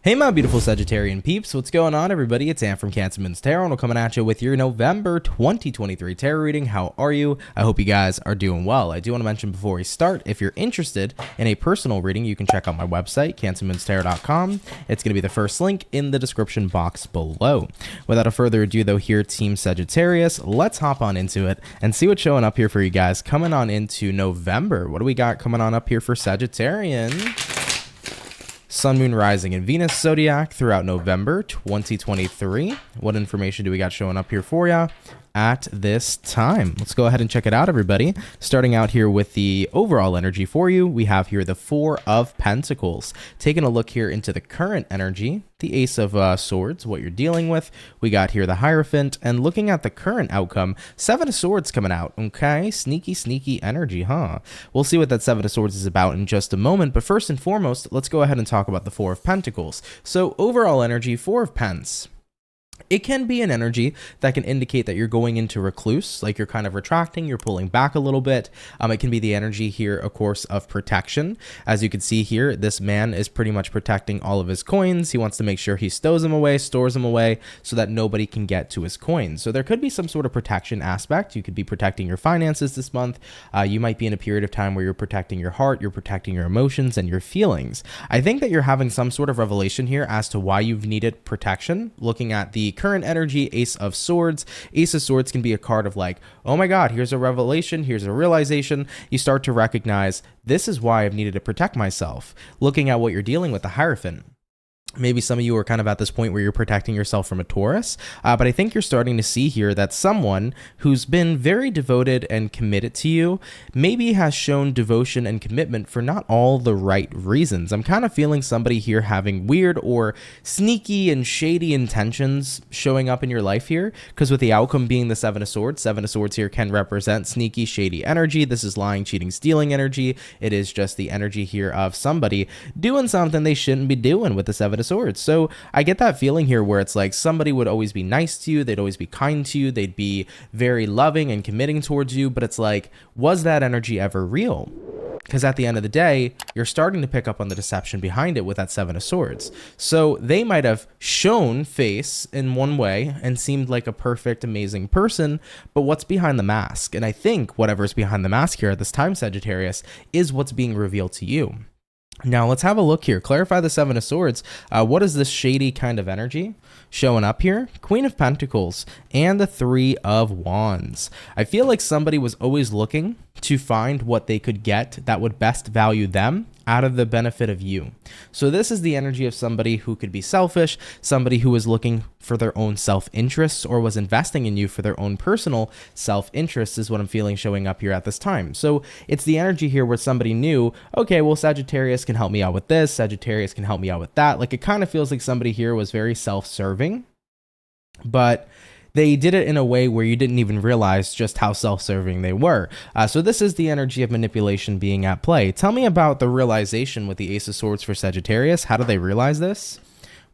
Hey my beautiful Sagittarian peeps, what's going on everybody? It's Am from CancerMoonsTarot and we're coming at you with your November 2023 tarot reading. How are you? I hope you guys are doing well. I do want to mention before we start, if you're interested in a personal reading, you can check out my website, CancerMoonsTarot.com. It's going to be the first link in the description box below. Without further ado though, here Team Sagittarius, let's hop on into it and see what's showing up here for you guys coming on into November. What do we got coming on up here for Sagittarian? Sun, Moon, Rising, and Venus zodiac throughout November 2023. What information do we got showing up here for you at this time? Let's go ahead and check it out, everybody. Starting out here with the overall energy for you, we have here the Four of Pentacles. Taking a look here into the current energy, the Ace of Swords, what you're dealing with. We got here the Hierophant, and looking at the current outcome, Seven of Swords coming out. Okay, sneaky energy, huh? We'll see what that Seven of Swords is about in just a moment, but first and foremost, let's go ahead and talk about the Four of Pentacles. So overall energy, Four of Pents. It can be an energy that can indicate that you're going into recluse, like you're kind of retracting, you're pulling back a little bit. It can be the energy here, of course, of protection. As you can see here, this man is pretty much protecting all of his coins. He wants to make sure he stows them away, stores them away, so that nobody can get to his coins. So there could be some sort of protection aspect. You could be protecting your finances this month. You might be in a period of time where you're protecting your heart, you're protecting your emotions and your feelings. I think that you're having some sort of revelation here as to why you've needed protection. Looking at the current energy, Ace of Swords. Ace of Swords can be a card of like, oh my God, here's a revelation, here's a realization. You start to recognize this is why I've needed to protect myself. Looking at what you're dealing with, the Hierophant. Maybe some of you are kind of at this point where you're protecting yourself from a Taurus, but I think you're starting to see here that someone who's been very devoted and committed to you maybe has shown devotion and commitment for not all the right reasons. I'm kind of feeling somebody here having weird or sneaky and shady intentions showing up in your life here, because with the outcome being the Seven of Swords here can represent sneaky, shady energy. This is lying, cheating, stealing energy. It is just the energy here of somebody doing something they shouldn't be doing with the Seven of Swords. So I get that feeling here where it's like somebody would always be nice to you, they'd always be kind to you, they'd be very loving and committing towards you, but it's like, was that energy ever real? Because at the end of the day, you're starting to pick up on the deception behind it with that Seven of Swords. So they might have shown face in one way and seemed like a perfect, amazing person, but what's behind the mask? And I think whatever's behind the mask here at this time, Sagittarius, is what's being revealed to you. Now, let's have a look here. Clarify the Seven of Swords. What is this shady kind of energy showing up here? Queen of Pentacles and the Three of Wands. I feel like somebody was always looking to find what they could get that would best value them out of the benefit of you. So this is the energy of somebody who could be selfish, somebody who was looking for their own self-interests or was investing in you for their own personal self-interests is what I'm feeling showing up here at this time. So it's the energy here where somebody knew, okay, well, Sagittarius can help me out with this, Sagittarius can help me out with that. Like it kind of feels like somebody here was very self-serving, but they did it in a way where you didn't even realize just how self-serving they were. So this is the energy of manipulation being at play. Tell me about the realization with the Ace of Swords for Sagittarius. How do they realize this?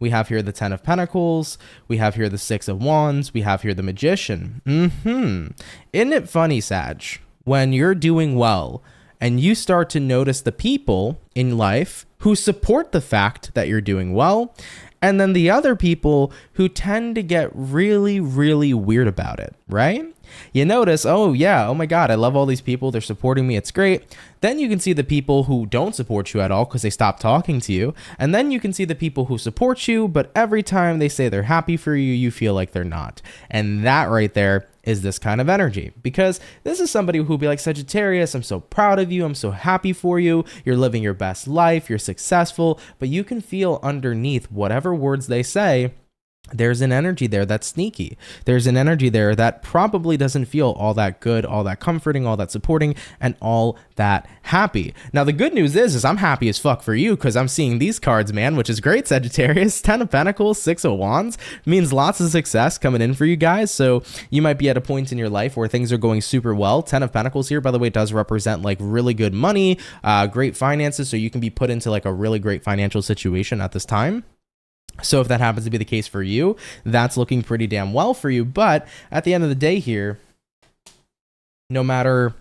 We have here the Ten of Pentacles. We have here the Six of Wands. We have here the Magician. Isn't it funny, Sag, when you're doing well and you start to notice the people in life who support the fact that you're doing well, and then the other people who tend to get really weird about it, right? You notice, oh yeah, oh my God, I love all these people. They're supporting me. It's great. Then you can see the people who don't support you at all because they stop talking to you. And then you can see the people who support you, but every time they say they're happy for you, you feel like they're not. And that right there is this kind of energy, because this is somebody who'll be like, Sagittarius, I'm so proud of you. I'm so happy for you. You're living your best life. You're successful, but you can feel underneath whatever words they say, there's an energy there that's sneaky. There's an energy there that probably doesn't feel all that good, all that comforting, all that supporting, and all that happy. Now, the good news is I'm happy as fuck for you because I'm seeing these cards, man, which is great, Sagittarius. 10 of Pentacles, 6 of Wands means lots of success coming in for you guys. So you might be at a point in your life where things are going super well. 10 of Pentacles here, by the way, does represent like really good money, great finances. So you can be put into like a really great financial situation at this time. So if that happens to be the case for you, that's looking pretty damn well for you. But at the end of the day here, no matter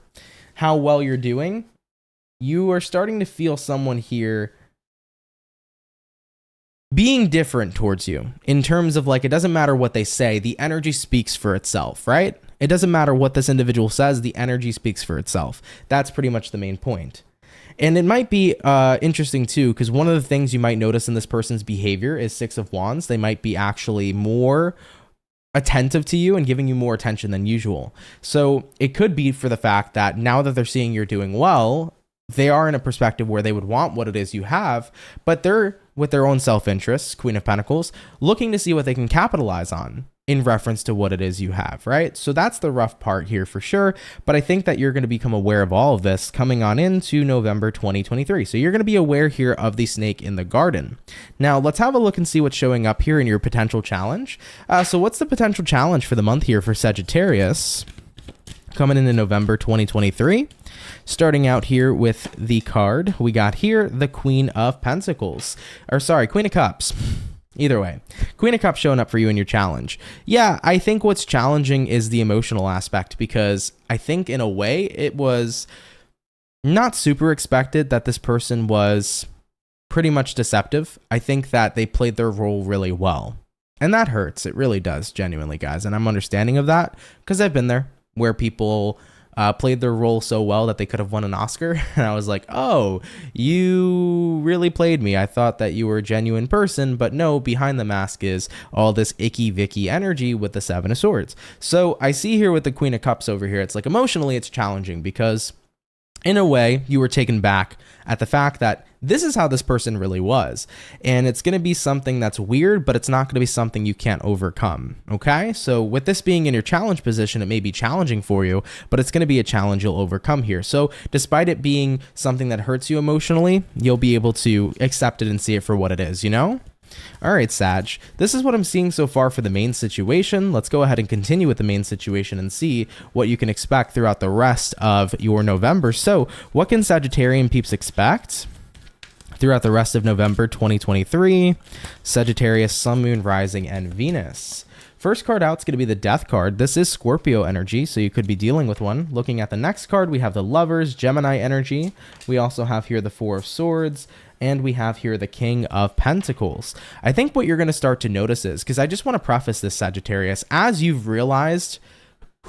how well you're doing, you are starting to feel someone here being different towards you in terms of like, it doesn't matter what they say, the energy speaks for itself, right? It doesn't matter what this individual says, the energy speaks for itself. That's pretty much the main point. And it might be interesting too, because one of the things you might notice in this person's behavior is Six of Wands. They might be actually more attentive to you and giving you more attention than usual. So it could be for the fact that now that they're seeing you're doing well, they are in a perspective where they would want what it is you have, but they're with their own self-interest, Queen of Pentacles, looking to see what they can capitalize on in reference to what it is you have, right? So that's the rough part here for sure. But I think that you're going to become aware of all of this coming on into November 2023. So you're going to be aware here of the snake in the garden. Now let's have a look and see what's showing up here in your potential challenge. So what's the potential challenge for the month here for Sagittarius coming into November 2023? Starting out here with the card, we got here the Queen of Pentacles, or sorry, Queen of Cups. Either way, Queen of Cups showing up for you in your challenge. Yeah, I think what's challenging is the emotional aspect, because I think in a way it was not super expected that this person was pretty much deceptive. I think that they played their role really well. And that hurts. It really does, genuinely, guys. And I'm understanding of that because I've been there where people played their role so well that they could have won an Oscar. And I was like, oh, you really played me. I thought that you were a genuine person, but no, behind the mask is all this icky vicky energy with the Seven of Swords. So I see here with the Queen of Cups over here, it's like emotionally it's challenging because in a way you were taken back at the fact that this is how this person really was. And it's going to be something that's weird, but it's not going to be something you can't overcome. Okay. So with this being in your challenge position, it may be challenging for you, but it's going to be a challenge you'll overcome here. So despite it being something that hurts you emotionally, you'll be able to accept it and see it for what it is, you know? All right, Sag, this is what I'm seeing so far for the main situation. Let's go ahead and continue with the main situation and see what you can expect throughout the rest of your November. So what can Sagittarian peeps expect throughout the rest of November 2023? Sagittarius, Sun, Moon, Rising, and Venus. First card out is going to be the Death card. This is Scorpio energy, so you could be dealing with one. Looking at the next card, we have the Lovers, Gemini energy. We also have here the Four of Swords, and we have here the King of Pentacles. I think what you're going to start to notice is, because I just want to preface this, Sagittarius, as you've realized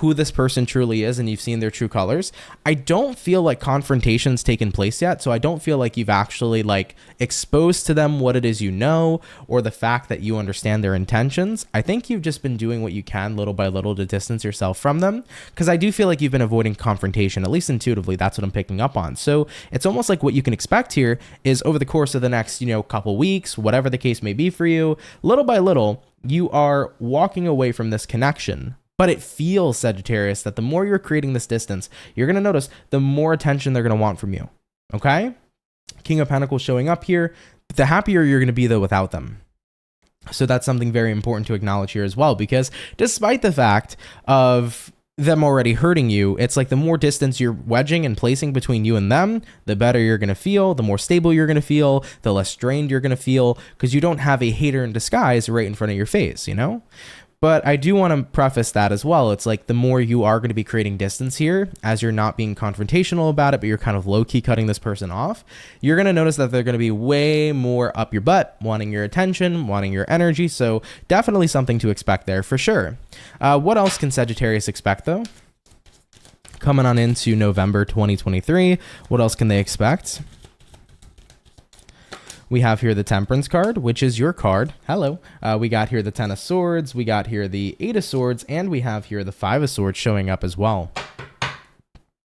who this person truly is and you've seen their true colors, I don't feel like confrontation's taken place yet. So I don't feel like you've actually like exposed to them what it is you know, or the fact that you understand their intentions. I think you've just been doing what you can little by little to distance yourself from them, because I do feel like you've been avoiding confrontation, at least intuitively. That's what I'm picking up on. So it's almost like what you can expect here is over the course of the next, couple weeks, whatever the case may be for you, little by little, you are walking away from this connection. But it feels, Sagittarius, that the more you're creating this distance, you're going to notice the more attention they're going to want from you. Okay? King of Pentacles showing up here. The happier you're going to be, though, without them. So that's something very important to acknowledge here as well, because despite the fact of them already hurting you, it's like the more distance you're wedging and placing between you and them, the better you're going to feel, the more stable you're going to feel, the less strained you're going to feel, because you don't have a hater in disguise right in front of your face, But I do want to preface that as well. It's like the more you are going to be creating distance here, as you're not being confrontational about it, but you're kind of low-key cutting this person off, you're going to notice that they're going to be way more up your butt, wanting your attention, wanting your energy. So definitely something to expect there for sure. What else can Sagittarius expect, though? Coming on into November 2023, what else can they expect? We have here the Temperance card, which is your card. Hello. We got here the Ten of Swords. We got here the Eight of Swords. And we have here the Five of Swords showing up as well.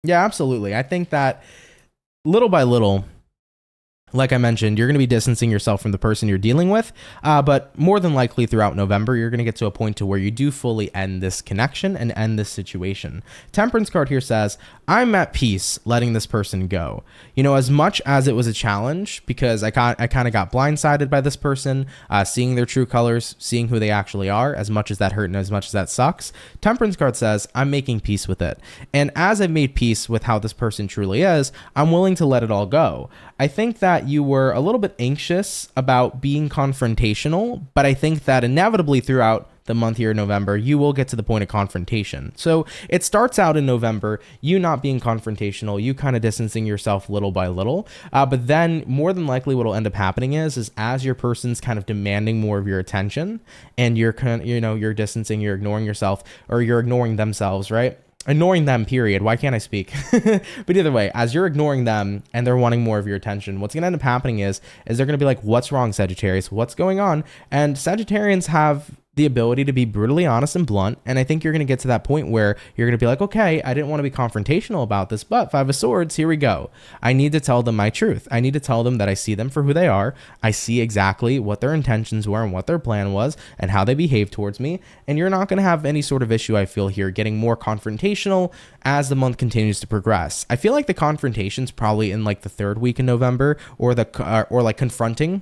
Yeah, absolutely. I think that little by little, like I mentioned, you're going to be distancing yourself from the person you're dealing with. But more than likely throughout November, you're going to get to a point to where you do fully end this connection and end this situation. Temperance card here says, I'm at peace letting this person go. As much as it was a challenge, because I kind of got blindsided by this person, seeing their true colors, seeing who they actually are, as much as that hurt and as much as that sucks, Temperance card says, I'm making peace with it. And as I've made peace with how this person truly is, I'm willing to let it all go. I think that you were a little bit anxious about being confrontational, but I think that inevitably throughout the month here in November, you will get to the point of confrontation. So it starts out in November, you not being confrontational, you kind of distancing yourself little by little. But then more than likely what will end up happening is as your person's kind of demanding more of your attention and you're you're distancing, you're ignoring yourself, or you're ignoring themselves, right? Ignoring them, period. Why can't I speak? But either way, as you're ignoring them and they're wanting more of your attention, what's going to end up happening is they're going to be like, what's wrong, Sagittarius? What's going on? And Sagittarians have the ability to be brutally honest and blunt. And I think you're going to get to that point where you're going to be like, okay, I didn't want to be confrontational about this, but Five of Swords, here we go. I need to tell them my truth. I need to tell them that I see them for who they are. I see exactly what their intentions were and what their plan was and how they behave towards me. And you're not going to have any sort of issue, I feel, here getting more confrontational as the month continues to progress. I feel like the confrontation's probably in like the 3rd week in November, or like confronting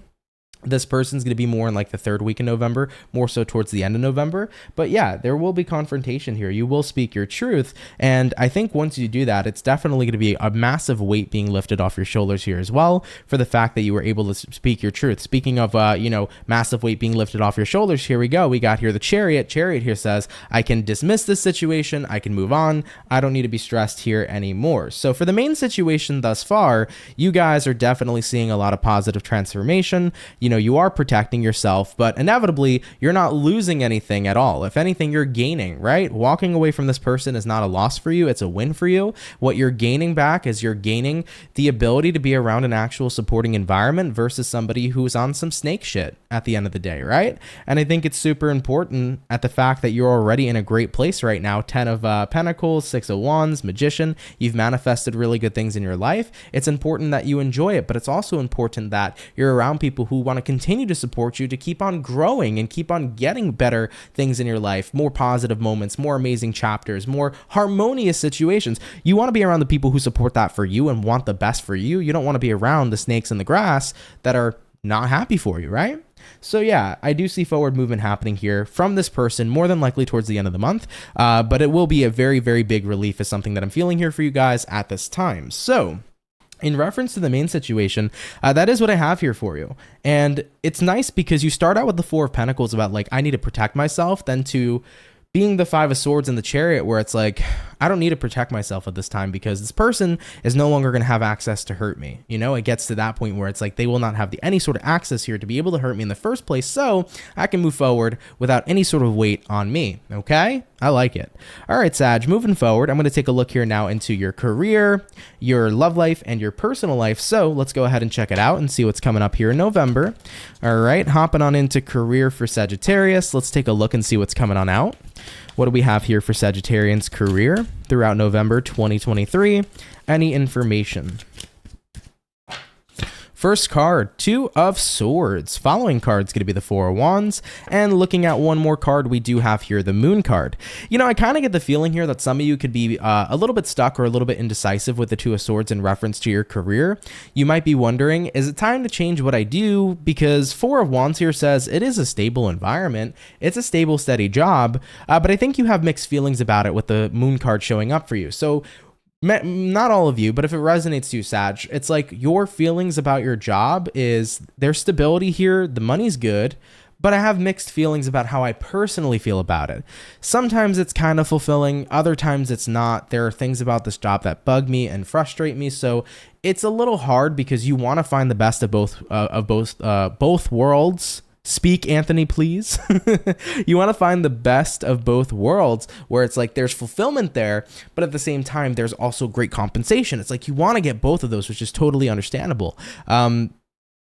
this person's going to be more in like the 3rd week in November, more so towards the end of November. But yeah, there will be confrontation here. You will speak your truth. And I think once you do that, it's definitely going to be a massive weight being lifted off your shoulders here as well, for the fact that you were able to speak your truth. Speaking of, massive weight being lifted off your shoulders, here we go. We got here the Chariot. Chariot here says, I can dismiss this situation. I can move on. I don't need to be stressed here anymore. So for the main situation thus far, you guys are definitely seeing a lot of positive transformation. You are protecting yourself, but inevitably you're not losing anything at all. If anything, you're gaining, right? Walking away from this person is not a loss for you. It's a win for you. What you're gaining back is you're gaining the ability to be around an actual supporting environment versus somebody who's on some snake shit at the end of the day, right? And I think it's super important at the fact that you're already in a great place right now. 10 of Pentacles, 6 of Wands, Magician. You've manifested really good things in your life. It's important that you enjoy it, but it's also important that you're around people who want to continue to support you to keep on growing and keep on getting better things in your life, more positive moments, more amazing chapters, more harmonious situations. You want to be around the people who support that for you and want the best for you. You don't want to be around the snakes in the grass that are not happy for you, right? So yeah, I do see forward movement happening here from this person, more than likely towards the end of the month, but it will be a very, very big relief is something that I'm feeling here for you guys at this time. So in reference to the main situation, that is what I have here for you. And it's nice because you start out with the 4 of Pentacles about like, I need to protect myself, then to being the 5 of Swords in the Chariot, where it's like, I don't need to protect myself at this time because this person is no longer going to have access to hurt me. It gets to that point where it's like they will not have any sort of access here to be able to hurt me in the first place, so I can move forward without any sort of weight on me. Okay? I like it. All right, Sag, moving forward, I'm going to take a look here now into your career, your love life, and your personal life. So let's go ahead and check it out and see what's coming up here in November. All right, hopping on into career for Sagittarius. Let's take a look and see what's coming on out. What do we have here for Sagittarians' career throughout November 2023? Any information? First card, 2 of Swords. Following card is going to be the 4 of Wands. And looking at one more card, we do have here the Moon card. I kind of get the feeling here that some of you could be a little bit stuck or a little bit indecisive with the 2 of Swords in reference to your career. You might be wondering, is it time to change what I do? Because 4 of Wands here says it is a stable environment. It's a stable, steady job. But I think you have mixed feelings about it with the Moon card showing up for you. So not all of you, but if it resonates to you, Sag, it's like your feelings about your job is there's stability here. The money's good, but I have mixed feelings about how I personally feel about it. Sometimes it's kind of fulfilling. Other times it's not. There are things about this job that bug me and frustrate me. So it's a little hard because you want to find the best of both worlds. Speak, Anthony, please. You want to find the best of both worlds where it's like there's fulfillment there, but at the same time, there's also great compensation. It's like you want to get both of those, which is totally understandable.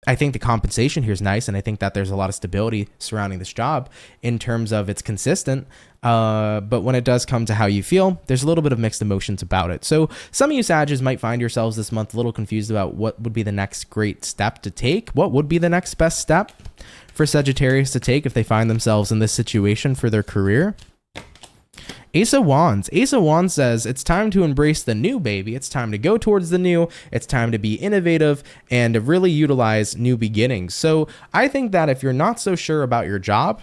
I think the compensation here is nice, and I think that there's a lot of stability surrounding this job in terms of it's consistent. But when it does come to how you feel, there's a little bit of mixed emotions about it. So some of you Sages might find yourselves this month a little confused about what would be the next great step to take. What would be the next best step for Sagittarius to take if they find themselves in this situation for their career? Ace of Wands. Ace of Wands says it's time to embrace the new, baby. It's time to go towards the new. It's time to be innovative and to really utilize new beginnings. So I think that if you're not so sure about your job,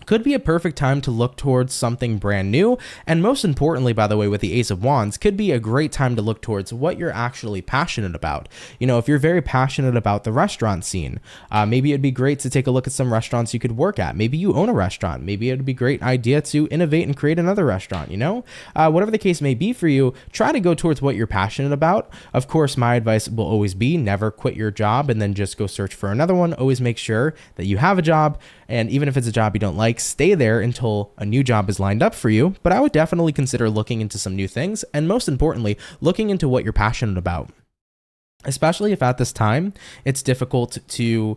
could be a perfect time to look towards something brand new. And most importantly, by the way, with the Ace of Wands, could be a great time to look towards what you're actually passionate about. You know, if you're very passionate about the restaurant scene, maybe it'd be great to take a look at some restaurants you could work at. Maybe you own a restaurant. Maybe it'd be a great idea to innovate and create another restaurant, you know? Whatever the case may be for you, try to go towards what you're passionate about. Of course, my advice will always be never quit your job and then just go search for another one. Always make sure that you have a job. And even if it's a job you don't like, stay there until a new job is lined up for you. But I would definitely consider looking into some new things. And most importantly, looking into what you're passionate about. Especially if at this time, it's difficult to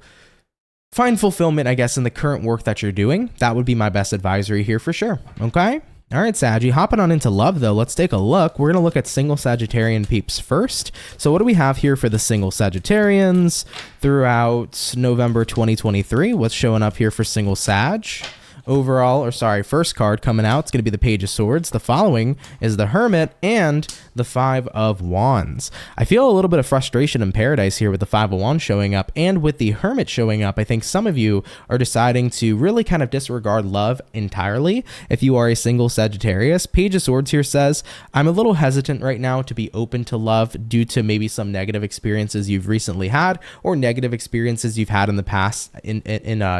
find fulfillment, I guess, in the current work that you're doing. That would be my best advisory here for sure. Okay? All right, Saggy, hopping on into love, though, let's take a look. We're going to look at single Sagittarian peeps first. So what do we have here for the single Sagittarians throughout November 2023? What's showing up here for single Sag? First card coming out, it's going to be the Page of Swords. The following is the Hermit and the Five of Wands. I feel a little bit of frustration in paradise here with the Five of Wands showing up and with the Hermit showing up. I think some of you are deciding to really kind of disregard love entirely. If you are a single Sagittarius, Page of Swords here says, I'm a little hesitant right now to be open to love due to maybe some negative experiences you've recently had or negative experiences you've had in the past in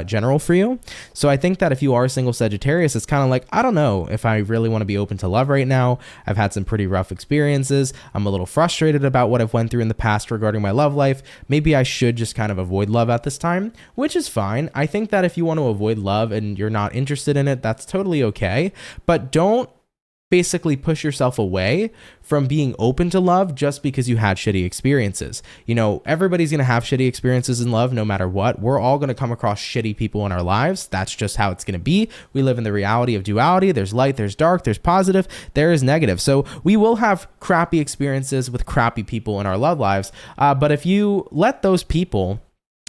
general for you. So I think that if you are a single Sagittarius, it's kind of like, I don't know if I really want to be open to love right now. I've had some pretty rough experiences. I'm a little frustrated about what I've went through in the past regarding my love life. Maybe I should just kind of avoid love at this time, which is fine. I think that if you want to avoid love and you're not interested in it, that's totally okay. But don't basically push yourself away from being open to love just because you had shitty experiences. You know, everybody's going to have shitty experiences in love no matter what. We're all going to come across shitty people in our lives. That's just how it's going to be. We live in the reality of duality. There's light, there's dark, there's positive, there is negative. So we will have crappy experiences with crappy people in our love lives. But if you let those people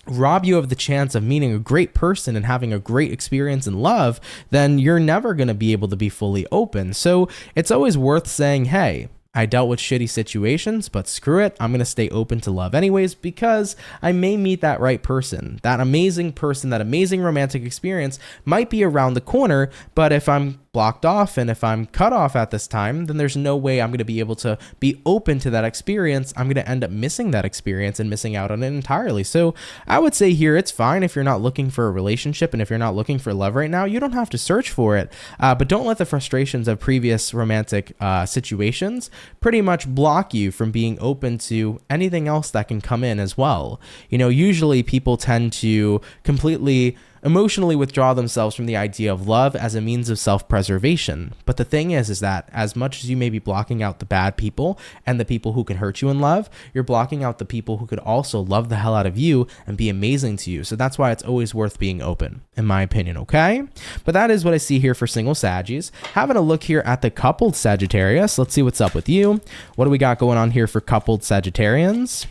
rob you of the chance of meeting a great person and having a great experience in love, then you're never going to be able to be fully open. So it's always worth saying, hey, I dealt with shitty situations, but screw it. I'm going to stay open to love anyways because I may meet that right person. That amazing person, that amazing romantic experience might be around the corner, but if I'm blocked off and if I'm cut off at this time, then there's no way I'm going to be able to be open to that experience. I'm going to end up missing that experience and missing out on it entirely. So I would say here, it's fine if you're not looking for a relationship and if you're not looking for love right now, you don't have to search for it, but don't let the frustrations of previous romantic situations pretty much block you from being open to anything else that can come in as well. You know, usually people tend to completely emotionally withdraw themselves from the idea of love as a means of self-preservation. But the thing is that as much as you may be blocking out the bad people and the people who can hurt you in love, you're blocking out the people who could also love the hell out of you and be amazing to you. So that's why it's always worth being open, in my opinion, okay? But that is what I see here for single Saggies. Having a look here at the coupled Sagittarius. Let's see what's up with you. What do we got going on here for coupled Sagittarians?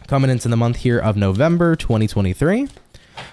Coming into the month here of November 2023.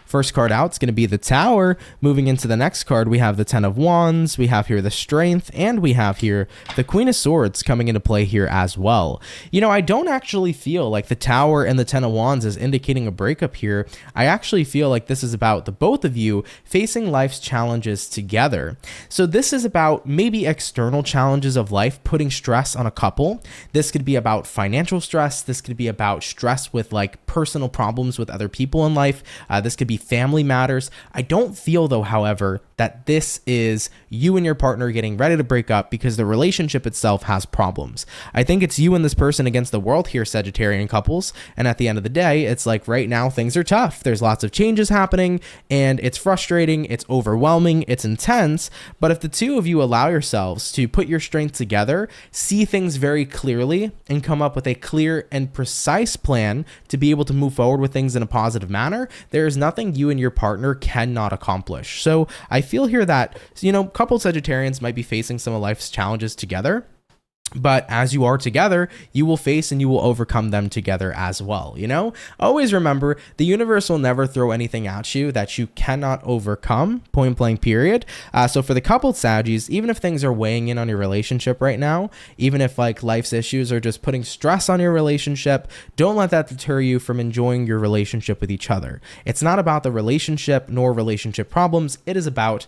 First card out is going to be the Tower. Moving into the next card, we have the Ten of Wands, we have here the Strength, and we have here the Queen of Swords coming into play here as well. You know, I don't actually feel like the Tower and the Ten of Wands is indicating a breakup here. I actually feel like this is about the both of you facing life's challenges together. So this is about maybe external challenges of life putting stress on a couple. This could be about financial stress. This could be about stress with like personal problems with other people in life. This could be family matters. I don't feel though, however, that this is you and your partner getting ready to break up because the relationship itself has problems. I think it's you and this person against the world here, Sagittarian couples. And at the end of the day, it's like right now things are tough. There's lots of changes happening and it's frustrating. It's overwhelming. It's intense. But if the two of you allow yourselves to put your strength together, see things very clearly and come up with a clear and precise plan to be able to move forward with things in a positive manner, there is nothing you and your partner cannot accomplish. So I feel here that, you know, coupled Sagittarians might be facing some of life's challenges together. But as you are together, you will face and you will overcome them together as well. Always remember, the universe will never throw anything at you that you cannot overcome, point blank period. So for the coupled Saggies, even if things are weighing in on your relationship right now, even if like life's issues are just putting stress on your relationship, don't let that deter you from enjoying your relationship with each other. It's not about the relationship nor relationship problems. It is about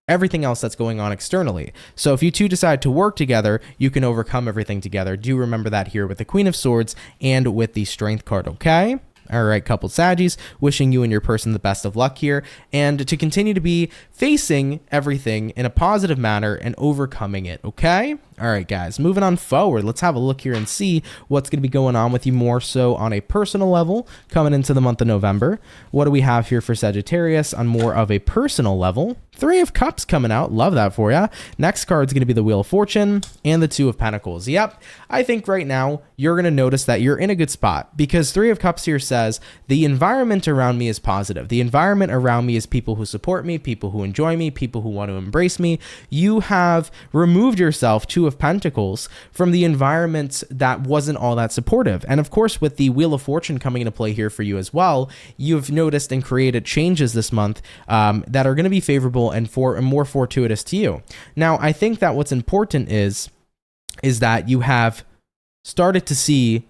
everything else that's going on externally. So if you two decide to work together, you can overcome everything together. Do remember that here with the Queen of Swords and with the Strength card, okay? All right, coupled Saggies, wishing you and your person the best of luck here, and to continue to be facing everything in a positive manner and overcoming it, okay? All right, guys, moving on forward, let's have a look here and see what's going to be going on with you more so on a personal level coming into the month of November. What do we have here for Sagittarius on more of a personal level? Three of Cups coming out. Love that for you. Next card's going to be the Wheel of Fortune and the Two of Pentacles. Yep, I think right now you're going to notice that you're in a good spot because Three of Cups here says the environment around me is positive. The environment around me is people who support me, people who enjoy me, people who want to embrace me. You have removed yourself, Two of Pentacles, from the environment that wasn't all that supportive. And of course, with the Wheel of Fortune coming into play here for you as well, you've noticed and created changes this month that are going to be favorable and more fortuitous to you. Now, I think that what's important is that you have started to see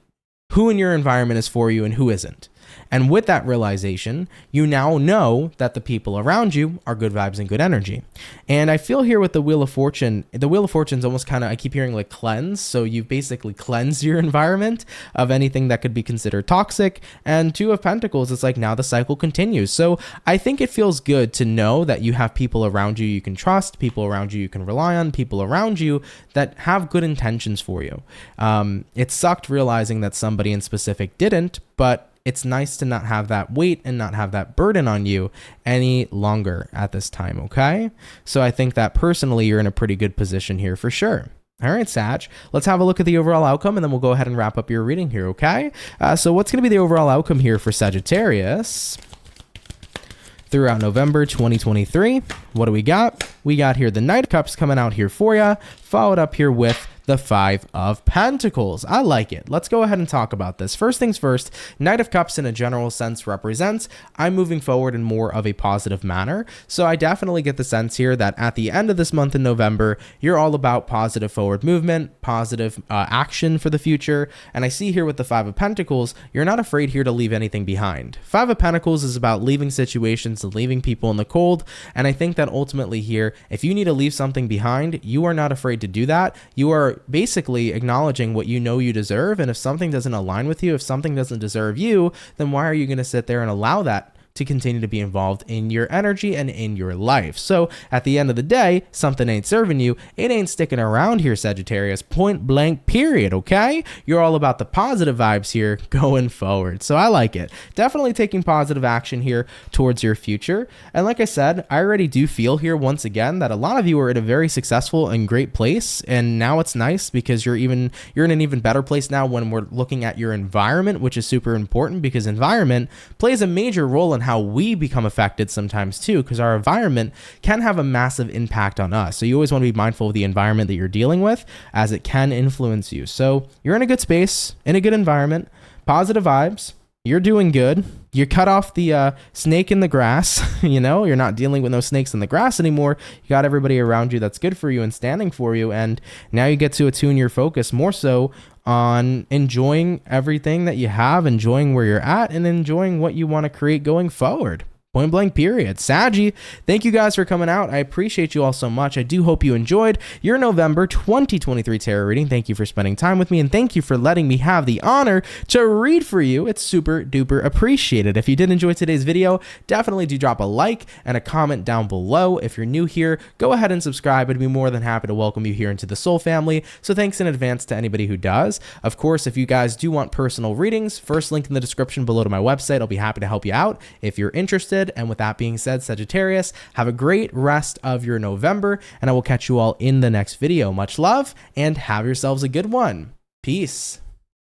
who in your environment is for you and who isn't. And with that realization, you now know that the people around you are good vibes and good energy. And I feel here with the Wheel of Fortune, the Wheel of Fortune is almost kind of, I keep hearing like cleanse. So you've basically cleansed your environment of anything that could be considered toxic. And Two of Pentacles, it's like now the cycle continues. So I think it feels good to know that you have people around you can trust, people around you can rely on, people around you that have good intentions for you. It sucked realizing that somebody in specific didn't, but it's nice to not have that weight and not have that burden on you any longer at this time, okay? So I think that personally, you're in a pretty good position here for sure. All right, Sag, let's have a look at the overall outcome, and then we'll go ahead and wrap up your reading here, okay? So what's going to be the overall outcome here for Sagittarius throughout November 2023? What do we got? We got here the Knight of Cups coming out here for you, followed up here with the Five of Pentacles. I like it. Let's go ahead and talk about this. First things first, Knight of Cups in a general sense represents I'm moving forward in more of a positive manner. So I definitely get the sense here that at the end of this month in November, you're all about positive forward movement, positive action for the future. And I see here with the Five of Pentacles, you're not afraid here to leave anything behind. Five of Pentacles is about leaving situations and leaving people in the cold. And I think that ultimately here, if you need to leave something behind, you are not afraid to do that. You are basically acknowledging what you know you deserve. And if something doesn't align with you, if something doesn't deserve you, then why are you going to sit there and allow that to continue to be involved in your energy and in your life? So at the end of the day, something ain't serving you. It ain't sticking around here, Sagittarius, point blank period, okay? You're all about the positive vibes here going forward. So I like it. Definitely taking positive action here towards your future. And like I said, I already do feel here once again that a lot of you are at a very successful and great place. And now it's nice because you're in an even better place now when we're looking at your environment, which is super important because environment plays a major role in how we become affected sometimes too, because our environment can have a massive impact on us. So you always want to be mindful of the environment that you're dealing with, as it can influence you. So you're in a good space, in a good environment, positive vibes, you're doing good. You cut off the snake in the grass, you're not dealing with no snakes in the grass anymore. You got everybody around you that's good for you and standing for you. And now you get to attune your focus more so on enjoying everything that you have, enjoying where you're at, and enjoying what you want to create going forward. Point blank period. Saggy, thank you guys for coming out. I appreciate you all so much. I do hope you enjoyed your November 2023 tarot reading. Thank you for spending time with me, and thank you for letting me have the honor to read for you. It's super duper appreciated. If you did enjoy today's video, definitely do drop a like and a comment down below. If you're new here, go ahead and subscribe. I'd be more than happy to welcome you here into the Soul family. So thanks in advance to anybody who does. Of course, if you guys do want personal readings, first link in the description below to my website. I'll be happy to help you out if you're interested. And with that being said, Sagittarius, have a great rest of your November, and I will catch you all in the next video. Much love, and have yourselves a good one. Peace.